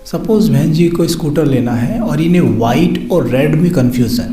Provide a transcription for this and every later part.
Suppose बहन जी को scooter लेना है और इन्हें वाइट और रेड में कंफ्यूज है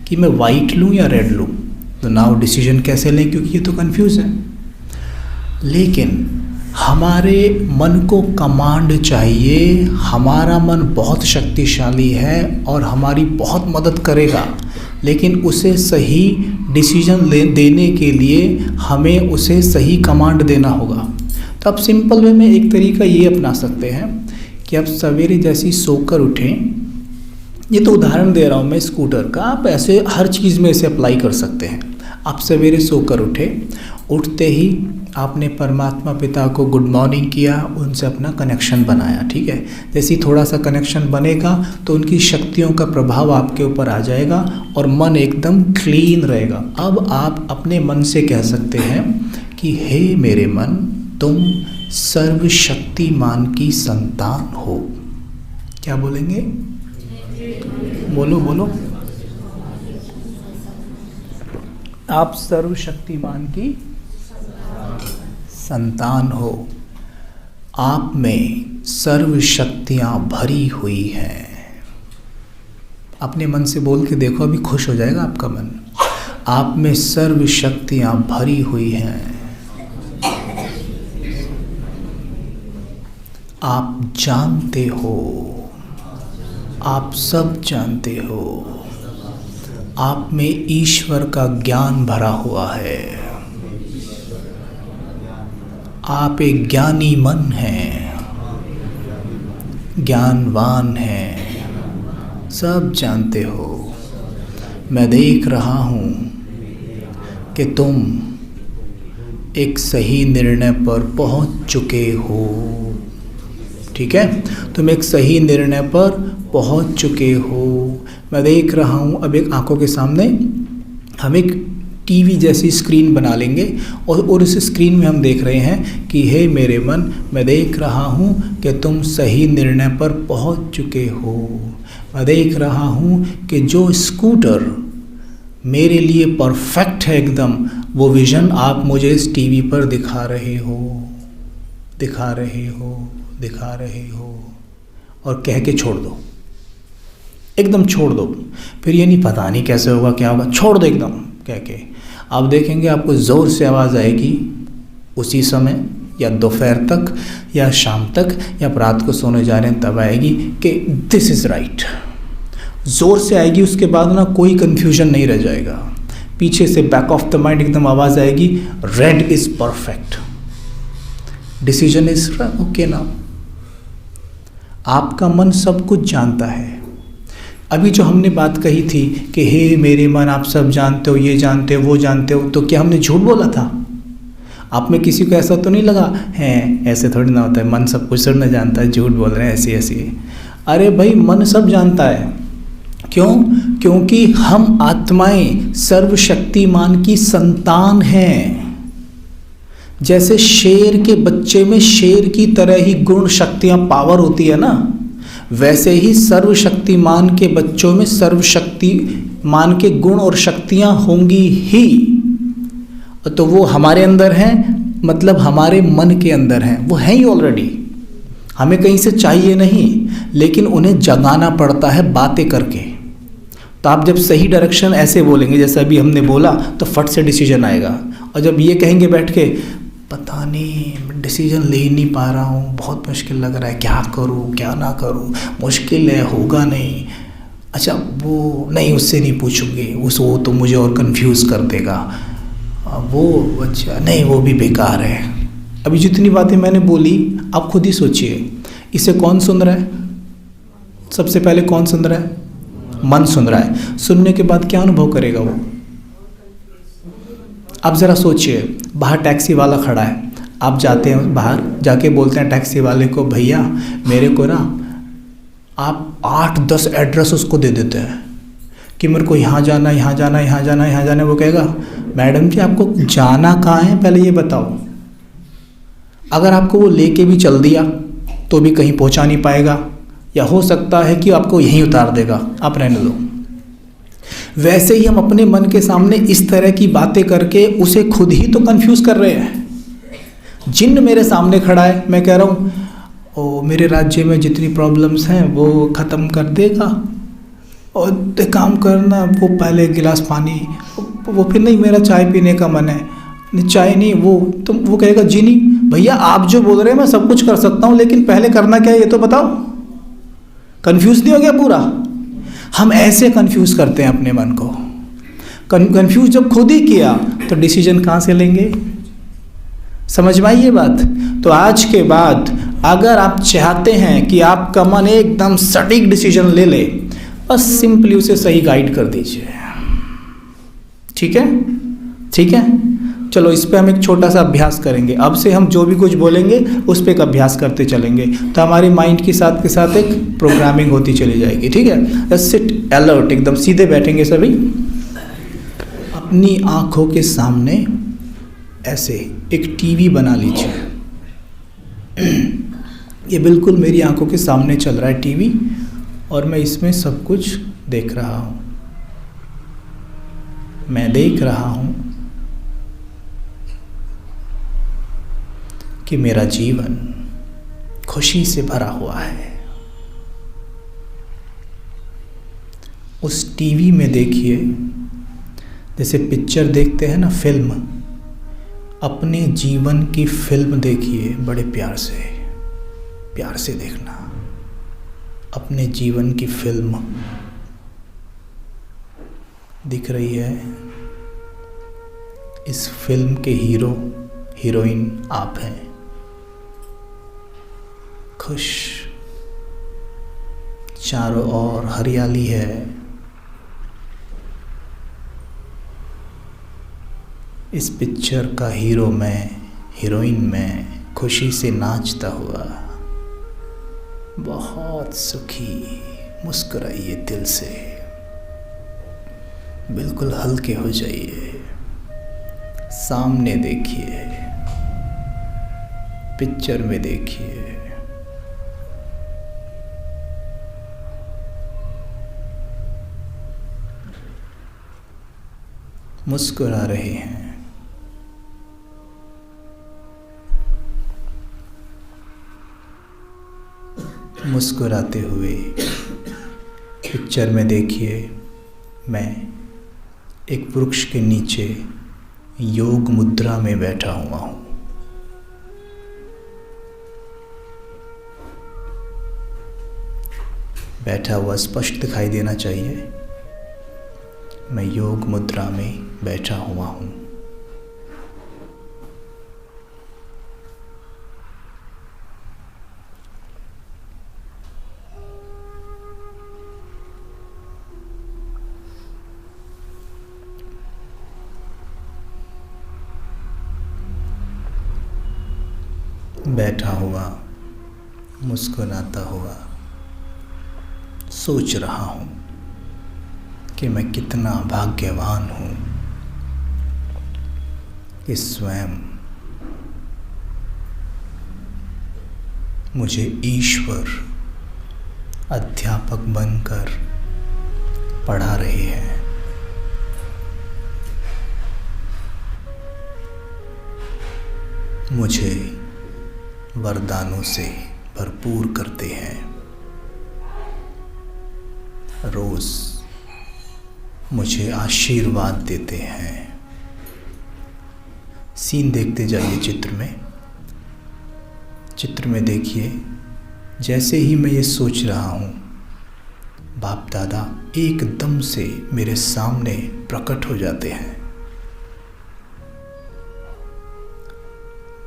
कि मैं वाइट लूँ या रेड लूँ, तो नाउ डिसीजन कैसे लें, क्योंकि ये तो कंफ्यूज है। लेकिन हमारे मन को कमांड चाहिए, हमारा मन बहुत शक्तिशाली है और हमारी बहुत मदद करेगा, लेकिन उसे सही डिसीजन देने के लिए हमें उसे सही कमांड देना होगा। तो आप सिंपल वे में एक तरीका ये अपना सकते हैं कि आप सवेरे जैसी सोकर उठें। ये तो उदाहरण दे रहा हूँ मैं स्कूटर का, आप ऐसे हर चीज़ में इसे अप्लाई कर सकते हैं। आप सवेरे सोकर उठे, उठते ही आपने परमात्मा पिता को गुड मॉर्निंग किया, उनसे अपना कनेक्शन बनाया, ठीक है। जैसे ही थोड़ा सा कनेक्शन बनेगा तो उनकी शक्तियों का प्रभाव आपके ऊपर आ जाएगा और मन एकदम क्लीन रहेगा। अब आप अपने मन से कह सकते हैं कि हे मेरे मन, तुम सर्वशक्तिमान की संतान हो। क्या बोलेंगे? बोलो बोलो। आप सर्वशक्तिमान की संतान हो, आप में सर्व शक्तियाँ भरी हुई हैं। अपने मन से बोल के देखो, अभी खुश हो जाएगा आपका मन। आप में सर्व शक्तियाँ भरी हुई हैं। आप जानते हो, आप सब जानते हो, आप में ईश्वर का ज्ञान भरा हुआ है। आप एक ज्ञानी मन हैं, ज्ञानवान हैं, सब जानते हो। मैं देख रहा हूँ कि तुम एक सही निर्णय पर पहुँच चुके हो, ठीक है। तुम एक सही निर्णय पर पहुँच चुके हो। मैं देख रहा हूँ, अब एक आंखों के सामने हम एक टीवी जैसी स्क्रीन बना लेंगे और इस स्क्रीन में हम देख रहे हैं कि हे मेरे मन, मैं देख रहा हूँ कि तुम सही निर्णय पर पहुँच चुके हो। मैं देख रहा हूँ कि जो स्कूटर मेरे लिए परफेक्ट है एकदम, वो विज़न आप मुझे इस टीवी पर दिखा रहे हो, दिखा रहे हो, दिखा रहे हो। और कह के छोड़ दो, एकदम छोड़ दो। फिर ये नहीं पता नहीं कैसे होगा, क्या होगा, छोड़ दो एकदम कह के। आप देखेंगे आपको ज़ोर से आवाज़ आएगी उसी समय, या दोपहर तक या शाम तक या रात को सोने जा रहे हैं तब आएगी कि दिस इज़ राइट। ज़ोर से आएगी, उसके बाद ना कोई कन्फ्यूजन नहीं रह जाएगा। पीछे से बैक ऑफ द माइंड एकदम आवाज़ आएगी, red is perfect, decision is okay ना। आपका मन सब कुछ जानता है। अभी जो हमने बात कही थी कि हे मेरे मन, आप सब जानते हो, ये जानते हो, वो जानते हो, तो क्या हमने झूठ बोला था? आप में किसी को ऐसा तो नहीं लगा है? ऐसे थोड़ी ना होता है, मन सब कुछ न जानता है, झूठ बोल रहे हैं ऐसे ऐसे। अरे भाई, मन सब जानता है। क्यों? क्योंकि हम आत्माएं सर्वशक्तिमान की संतान हैं। जैसे शेर के बच्चे में शेर की तरह ही गुण शक्तियाँ पावर होती है ना, वैसे ही सर्वशक्तिमान के बच्चों में सर्वशक्तिमान के गुण और शक्तियाँ होंगी ही। तो वो हमारे अंदर हैं, मतलब हमारे मन के अंदर हैं, वो हैं ही ऑलरेडी। हमें कहीं से चाहिए नहीं, लेकिन उन्हें जगाना पड़ता है बातें करके। तो आप जब सही डायरेक्शन ऐसे बोलेंगे जैसे अभी हमने बोला, तो फट से डिसीजन आएगा। और जब ये कहेंगे बैठ के, पता नहीं डिसीजन ले ही नहीं पा रहा हूँ, बहुत मुश्किल लग रहा है, क्या करूँ क्या ना करूँ, मुश्किल है, होगा नहीं, अच्छा वो नहीं, उससे नहीं पूछूंगी, वो तो मुझे और कंफ्यूज कर देगा, वो अच्छा नहीं, वो भी बेकार है। अभी जितनी बातें मैंने बोली आप खुद ही सोचिए, इसे कौन सुन रहा है? सबसे पहले कौन सुन रहा है? मन सुन रहा है। सुनने के बाद क्या अनुभव करेगा वो? अब ज़रा सोचिए, बाहर टैक्सी वाला खड़ा है, आप जाते हैं बाहर, जाके बोलते हैं टैक्सी वाले को, भैया मेरे को ना आप 8-10 एड्रेस उसको दे देते हैं कि मेरे को यहाँ जाना, यहाँ जाना, यहाँ जाना, यहाँ जाना। वो कहेगा, मैडम जी आपको जाना कहाँ है पहले ये बताओ। अगर आपको वो लेके भी चल दिया तो भी कहीं पहुँचा नहीं पाएगा, या हो सकता है कि आपको यहीं उतार देगा, आप रहने दो। वैसे ही हम अपने मन के सामने इस तरह की बातें करके उसे खुद ही तो कंफ्यूज कर रहे हैं। जिन्न मेरे सामने खड़ा है, मैं कह रहा हूँ और मेरे राज्य में जितनी प्रॉब्लम्स हैं वो ख़त्म कर देगा। और एक काम करना, वो पहले गिलास पानी, वो फिर नहीं मेरा चाय पीने का मन है, नहीं चाय नहीं, वो कहेगा जी नहीं भैया आप जो बोल रहे हैं मैं सब कुछ कर सकता हूँ, लेकिन पहले करना क्या है ये तो बताओ। कंफ्यूज नहीं हो गया पूरा? हम ऐसे कंफ्यूज करते हैं अपने मन को। कंफ्यूज जब खुद ही किया तो डिसीजन कहाँ से लेंगे? समझ में आई ये बात? तो आज के बाद अगर आप चाहते हैं कि आपका मन एकदम सटीक डिसीजन ले ले, बस सिंपली उसे सही गाइड कर दीजिए। ठीक है? ठीक है, चलो इस पे हम एक छोटा सा अभ्यास करेंगे। अब से हम जो भी कुछ बोलेंगे उस पे एक अभ्यास करते चलेंगे, तो हमारी माइंड के साथ एक प्रोग्रामिंग होती चली जाएगी। ठीक है? जस्ट सिट अलर्ट, एकदम सीधे बैठेंगे सभी। अपनी आंखों के सामने ऐसे एक टीवी बना लीजिए। ये बिल्कुल मेरी आंखों के सामने चल रहा है टीवी, और मैं इसमें सब कुछ देख रहा हूँ। मैं देख रहा हूँ कि मेरा जीवन खुशी से भरा हुआ है। उस टीवी में देखिए, जैसे पिक्चर देखते हैं ना, फिल्म, अपने जीवन की फिल्म देखिए। बड़े प्यार से देखना अपने जीवन की फिल्म दिख रही है। इस फिल्म के हीरो हीरोइन आप हैं, खुश, चारों ओर हरियाली है। इस पिक्चर का हीरो मैं, हीरोइन मैं, खुशी से नाचता हुआ, बहुत सुखी। मुस्कुराइए दिल से, बिल्कुल हल्के हो जाइए। सामने देखिए, पिक्चर में देखिए। मुस्कुरा रहे हैं। मुस्कुराते हुए पिक्चर में देखिए, मैं एक वृक्ष के नीचे योग मुद्रा में बैठा हुआ हूँ। बैठा हुआ स्पष्ट दिखाई देना चाहिए। मैं योग मुद्रा में बैठा हुआ हूँ। बैठा हुआ, मुस्कुराता हुआ सोच रहा हूँ कि मैं कितना भाग्यवान हूँ कि स्वयं मुझे ईश्वर अध्यापक बनकर पढ़ा रहे हैं। मुझे वरदानों से भरपूर करते हैं। रोज मुझे आशीर्वाद देते हैं। सीन देखते जाइए चित्र में देखिए। जैसे ही मैं ये सोच रहा हूँ, बाप दादा एकदम से मेरे सामने प्रकट हो जाते हैं।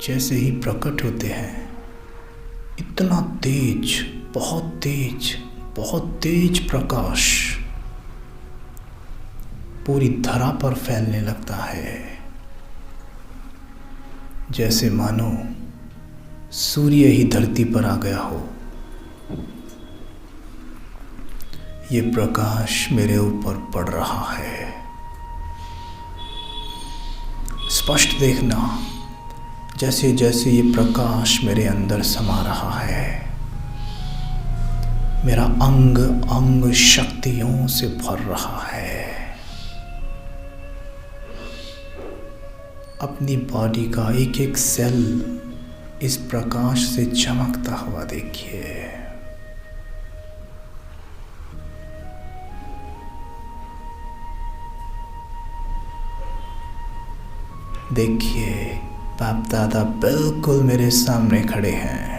जैसे ही प्रकट होते हैं, इतना तेज, बहुत तेज प्रकाश पूरी धरा पर फैलने लगता है, जैसे मानो सूर्य ही धरती पर आ गया हो। ये प्रकाश मेरे ऊपर पड़ रहा है। स्पष्ट देखना, जैसे जैसे ये प्रकाश मेरे अंदर समा रहा है, मेरा अंग अंग शक्तियों से भर रहा है। अपनी बॉडी का एक एक सेल इस प्रकाश से चमकता हुआ देखिए। देखिए, बाप दादा बिल्कुल मेरे सामने खड़े हैं।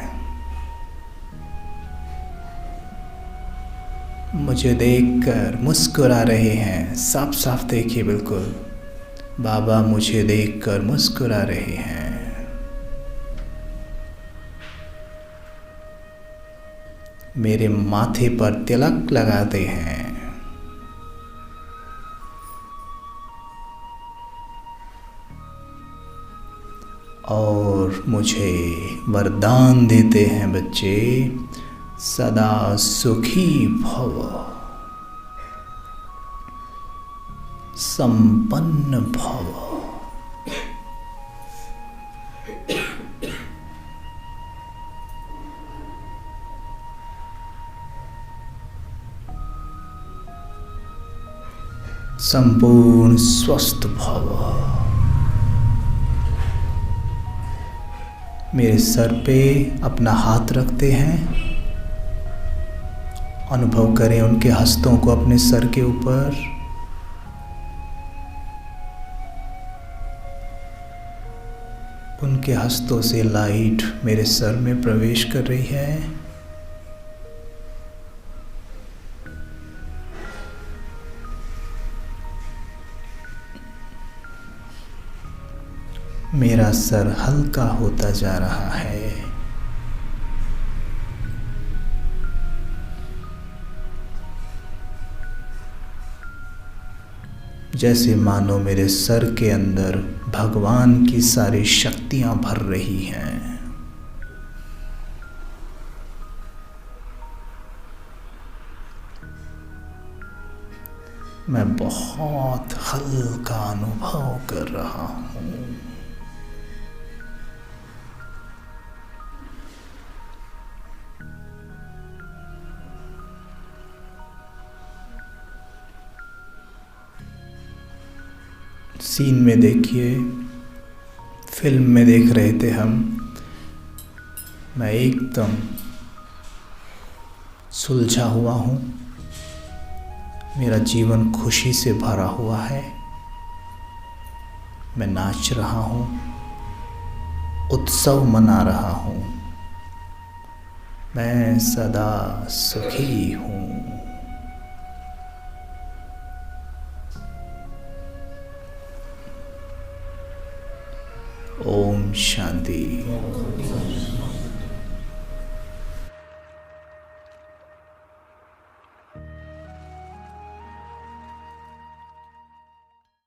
मुझे देखकर मुस्कुरा रहे हैं। साफ साफ देखिए, बिल्कुल बाबा मुझे देखकर मुस्कुरा रहे हैं। मेरे माथे पर तिलक लगाते हैं और मुझे वरदान देते हैं, बच्चे सदा सुखी भव, संपन्न भव। संपूर्ण स्वस्थ भव। मेरे सर पे अपना हाथ रखते हैं। अनुभव करें उनके हस्तों को अपने सर के ऊपर। उनके हस्तों से लाइट मेरे सर में प्रवेश कर रही है। मेरा सर हल्का होता जा रहा है। जैसे मानो मेरे सर के अंदर भगवान की सारी शक्तियां भर रही हैं। मैं बहुत हल्का अनुभव कर रहा हूँ। सीन में देखिए, फिल्म में देख रहे थे हम। मैं एकदम सुलझा हुआ हूँ। मेरा जीवन खुशी से भरा हुआ है। मैं नाच रहा हूँ, उत्सव मना रहा हूँ। मैं सदा सुखी हूँ। ओम शांति।